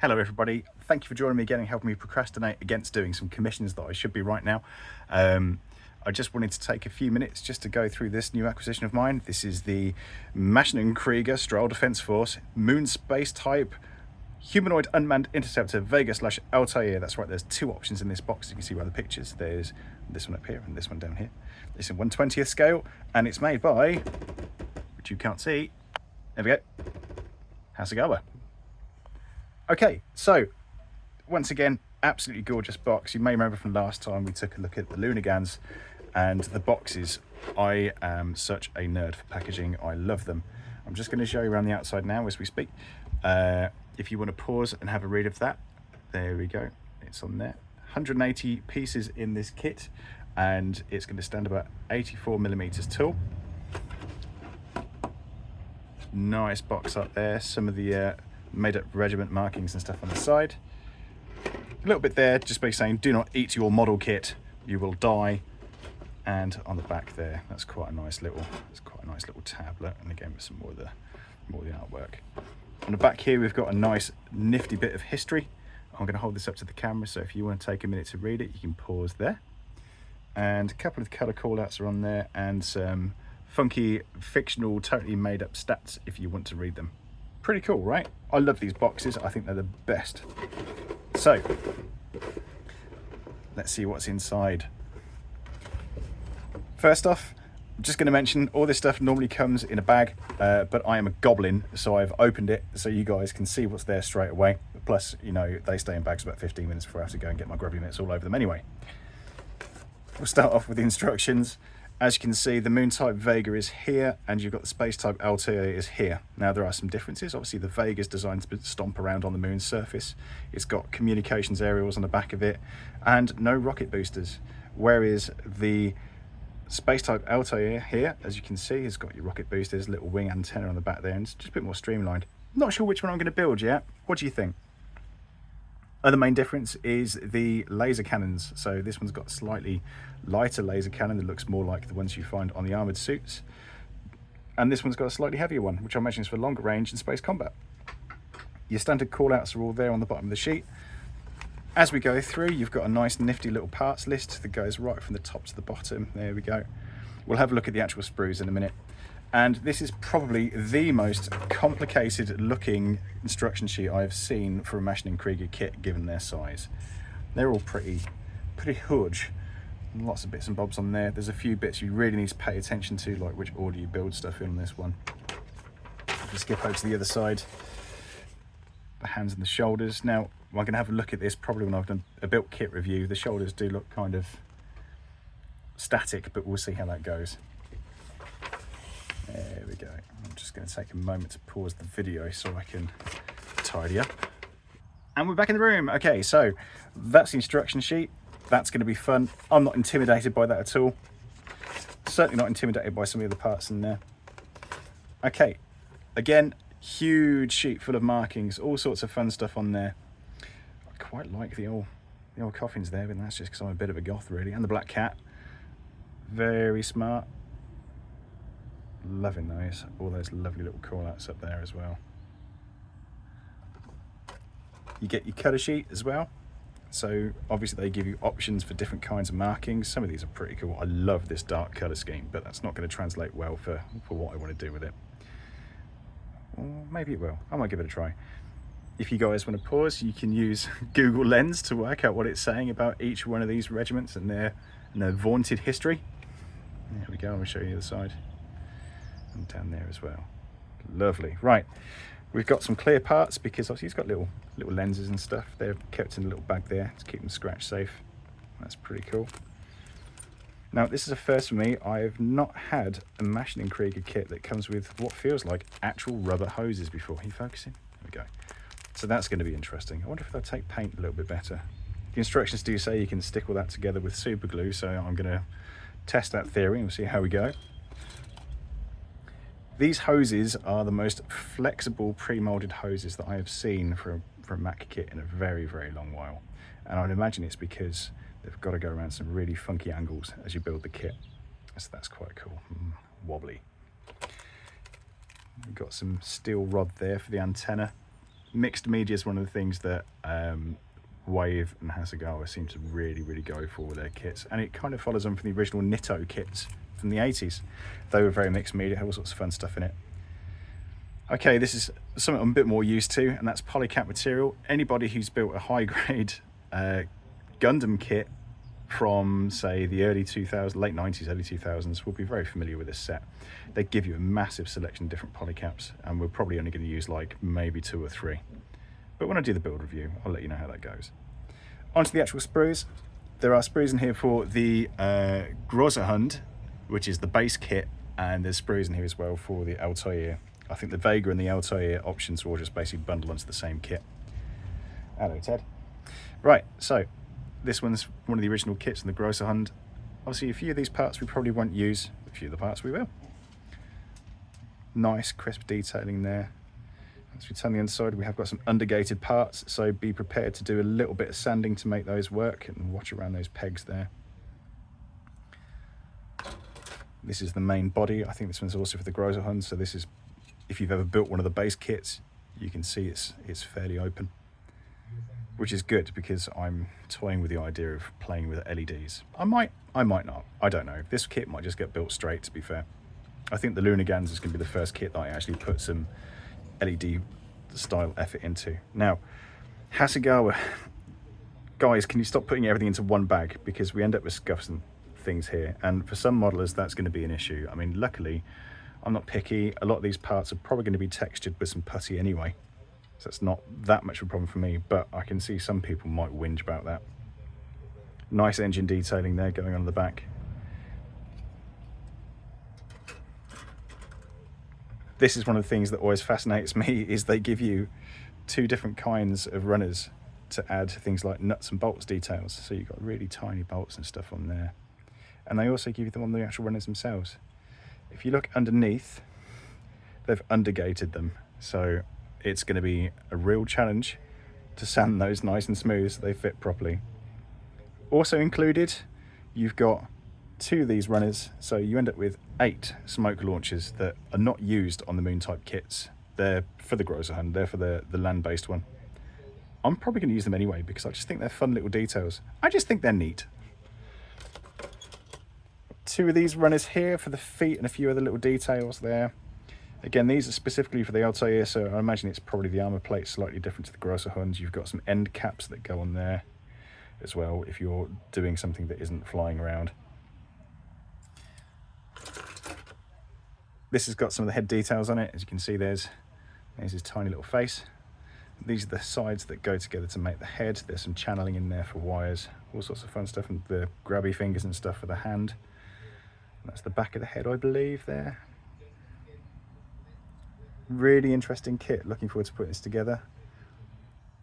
Hello everybody, thank you for joining me again and helping me procrastinate against doing some commissions that I should be right now. I just wanted to take a few minutes just to go through this new acquisition of mine. This is the Ma.K Strahl Defense Force Moon Space Type Humanoid Unmanned Interceptor Vega / Altair. That's right, there's two options in this box, as you can see by the pictures. There's this one up here and this one down here. It's in 1/20th scale and it's made by, which you can't see, there we go, Hasegawa. Okay, so once again, absolutely gorgeous box. You may remember from last time we took a look at the Lunagans and the boxes. I am such a nerd for packaging. I love them. I'm just going to show you around the outside now as we speak. If you want to pause and have a read of that, there we go. It's on there. 180 pieces in this kit, and it's going to stand about 84 millimeters tall. Nice box up there. Some of the made up regiment markings and stuff on the side. A little bit there just by saying do not eat your model kit, you will die. And on the back there, that's quite a nice little tablet, and again with some more of the artwork. On the back here we've got a nice nifty bit of history. I'm going to hold this up to the camera, so if you want to take a minute to read it, you can pause there. And a couple of colour callouts are on there, and some funky fictional totally made up stats if you want to read them. Pretty cool, right? I love these boxes. I think they're the best. So let's see what's inside. First off, I'm just going to mention all this stuff normally comes in a bag, but I am a goblin, so I've opened it so you guys can see what's there straight away. Plus, you know, they stay in bags about 15 minutes before I have to go and get my grubby mitts all over them anyway. We'll start off with the instructions. As you can see, the Moon type Vega is here, and you've got the Space type Altair is here. Now there are some differences. Obviously the Vega is designed to stomp around on the Moon's surface. It's got communications aerials on the back of it, and no rocket boosters. Whereas the Space type Altair here, as you can see, has got your rocket boosters, little wing antenna on the back there, and it's just a bit more streamlined. Not sure which one I'm going to build yet. What do you think? Other main difference is the laser cannons. So this one's got a slightly lighter laser cannon that looks more like the ones you find on the armoured suits. And this one's got a slightly heavier one, which I imagine is for longer range and space combat. Your standard callouts are all there on the bottom of the sheet. As we go through, you've got a nice nifty little parts list that goes right from the top to the bottom. There we go. We'll have a look at the actual sprues in a minute. And this is probably the most complicated looking instruction sheet I've seen for a Ma.K kit given their size. They're all pretty huge. Lots of bits and bobs on there. There's a few bits you really need to pay attention to, like which order you build stuff in on this one. We'll skip over to the other side. The hands and the shoulders. Now, I'm going to have a look at this probably when I've done a built kit review. The shoulders do look kind of static, but we'll see how that goes. There we go. I'm just going to take a moment to pause the video so I can tidy up. And we're back in the room. Okay, so that's the instruction sheet. That's going to be fun. I'm not intimidated by that at all. Certainly not intimidated by some of the other parts in there. Okay, again, huge sheet full of markings, all sorts of fun stuff on there. I quite like the old coffins there, but that's just because I'm a bit of a goth really. And the black cat, very smart. Loving those, all those lovely little callouts up there as well. You get your colour sheet as well, so obviously they give you options for different kinds of markings. Some of these are pretty cool. I love this dark colour scheme, but that's not going to translate well for what I want to do with it. Or maybe it will. I might give it a try. If you guys want to pause, you can use Google Lens to work out what it's saying about each one of these regiments and their vaunted history. There we go. I'll show you the other side. And down there as well. Lovely. Right, we've got some clear parts because obviously it's got little lenses and stuff. They're kept in a little bag there to keep them scratch safe. That's pretty cool. Now this is a first for me. I've not had a Ma.K kit that comes with what feels like actual rubber hoses before. Are you focusing? There we go. So that's going to be interesting. I wonder if they'll take paint a little bit better. The instructions do say you can stick all that together with super glue, so I'm going to test that theory and we'll see how we go. These hoses are the most flexible pre-molded hoses that I have seen for a Ma.K kit in a very, very long while. And I'd imagine it's because they've got to go around some really funky angles as you build the kit. So that's quite cool. Wobbly. We've got some steel rod there for the antenna. Mixed media is one of the things that Wave and Hasegawa seem to really go for with their kits, and it kind of follows on from the original Nitto kits from the 80s. They were very mixed media, had all sorts of fun stuff in it. Okay, this is something I'm a bit more used to, and that's polycap material. Anybody who's built a high grade Gundam kit from, say, the early 2000s, late 90s, early 2000s will be very familiar with this set. They give you a massive selection of different polycaps, and we're probably only going to use like maybe 2 or 3. But when I do the build review, I'll let you know how that goes. Onto the actual sprues. There are sprues in here for the GroßerHund, which is the base kit, and there's sprues in here as well for the Altair. I think the Vega and the Altair options will just basically bundle onto the same kit. Hello, Ted. Right, so this one's one of the original kits in the GroßerHund. Obviously, a few of these parts we probably won't use, a few of the parts we will. Nice, crisp detailing there. As we turn the inside, we have got some undergated parts, so be prepared to do a little bit of sanding to make those work, and watch around those pegs there. This is the main body. I think this one's also for the GroßerHund, so this is, if you've ever built one of the base kits, you can see it's fairly open, which is good because I'm toying with the idea of playing with LEDs. I might not, I don't know. This kit might just get built straight, to be fair. I think the Lunagans is going to be the first kit that I actually put some LED style effort into. Now, Hasegawa, guys, can you stop putting everything into one bag, because we end up with scuffs and things here, and for some modelers that's going to be an issue. I mean, luckily I'm not picky. A lot of these parts are probably going to be textured with some putty anyway, so that's not that much of a problem for me, but I can see some people might whinge about that. Nice engine detailing there going on the back. This is one of the things that always fascinates me, is they give you 2 different kinds of runners to add things like nuts and bolts details. So you've got really tiny bolts and stuff on there. And they also give you them on the actual runners themselves. If you look underneath, they've undergated them. So it's going to be a real challenge to sand those nice and smooth so they fit properly. Also included, you've got 2 of these runners, so you end up with 8 smoke launchers that are not used on the Moon type kits. They're for the GroßerHund, they're for the land-based one. I'm probably going to use them anyway because I just think they're fun little details. I just think they're neat. 2 of these runners here for the feet and a few other little details there. Again, these are specifically for the Altair, so I imagine it's probably the armor plate slightly different to the GroßerHund. You've got some end caps that go on there as well if you're doing something that isn't flying around. This has got some of the head details on it. As you can see, there's his tiny little face. These are the sides that go together to make the head. There's some channeling in there for wires, all sorts of fun stuff, and the grabby fingers and stuff for the hand. And that's the back of the head, I believe, there. Really interesting kit. Looking forward to putting this together.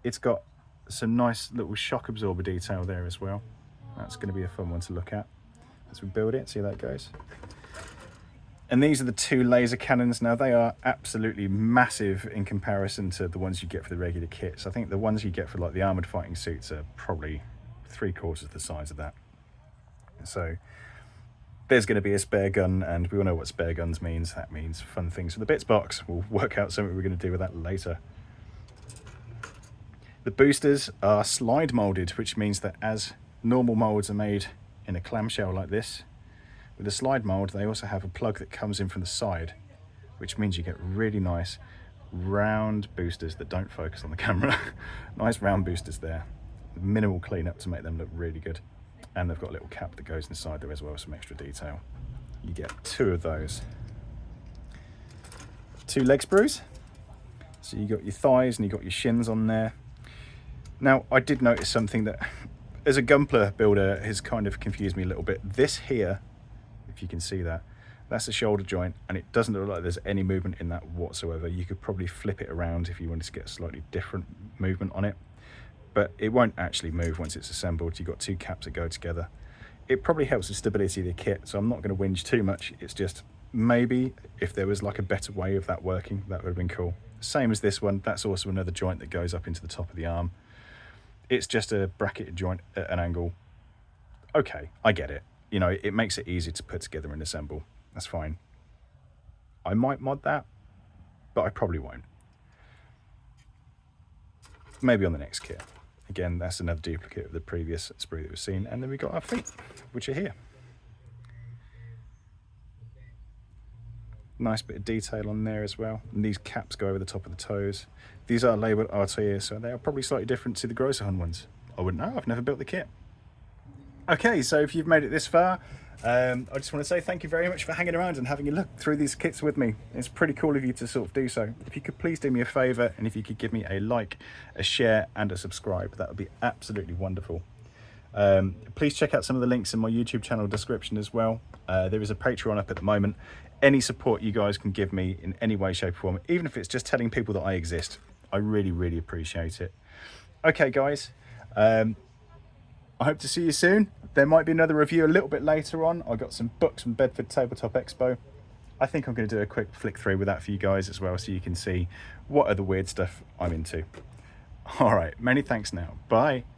It's got some nice little shock absorber detail there as well. That's going to be a fun one to look at as we build it, see how that goes. And these are the 2 laser cannons. Now, they are absolutely massive in comparison to the ones you get for the regular kits. I think the ones you get for like the armoured fighting suits are probably 3/4 the size of that. So there's going to be a spare gun, and we all know what spare guns means. That means fun things for the bits box. We'll work out something we're going to do with that later. The boosters are slide molded, which means that as normal molds are made in a clamshell like this, with a slide mold, they also have a plug that comes in from the side, which means you get really nice round boosters that don't focus on the camera. Nice round boosters there. Minimal cleanup to make them look really good. And they've got a little cap that goes inside there as well, some extra detail. You get 2 of those. 2 leg sprues. So you got your thighs and you got your shins on there. Now, I did notice something that, as a Gunpla builder, has kind of confused me a little bit. This here, if you can see that, that's the shoulder joint, and it doesn't look like there's any movement in that whatsoever. You could probably flip it around if you wanted to get a slightly different movement on it, but it won't actually move once it's assembled. You've got 2 caps that go together. It probably helps the stability of the kit, so I'm not going to whinge too much. It's just maybe if there was like a better way of that working, that would have been cool. Same as this one, that's also another joint that goes up into the top of the arm. It's just a bracketed joint at an angle. Okay, I get it. You know, it makes it easy to put together and assemble. That's fine. I might mod that, but I probably won't. maybe on the next kit. Again, that's another duplicate of the previous sprue that we've seen. And then we got our feet, which are here. Nice bit of detail on there as well. And these caps go over the top of the toes. These are labelled Altair, so they are probably slightly different to the GroßerHund ones. I wouldn't know, I've never built the kit. Okay, so if you've made it this far, I just want to say thank you very much for hanging around and having a look through these kits with me. It's pretty cool of you to sort of do so. If you could please do me a favour, and if you could give me a like, a share and a subscribe, that would be absolutely wonderful. Please check out some of the links in my YouTube channel description as well. There is a Patreon up at the moment. Any support you guys can give me in any way, shape or form, even if it's just telling people that I exist, I really, really appreciate it. Okay guys, I hope to see you soon. There might be another review a little bit later on. I got some books from Bedford Tabletop Expo. I think I'm going to do a quick flick through with that for you guys as well, so you can see what other weird stuff I'm into. All right, many thanks now. Bye.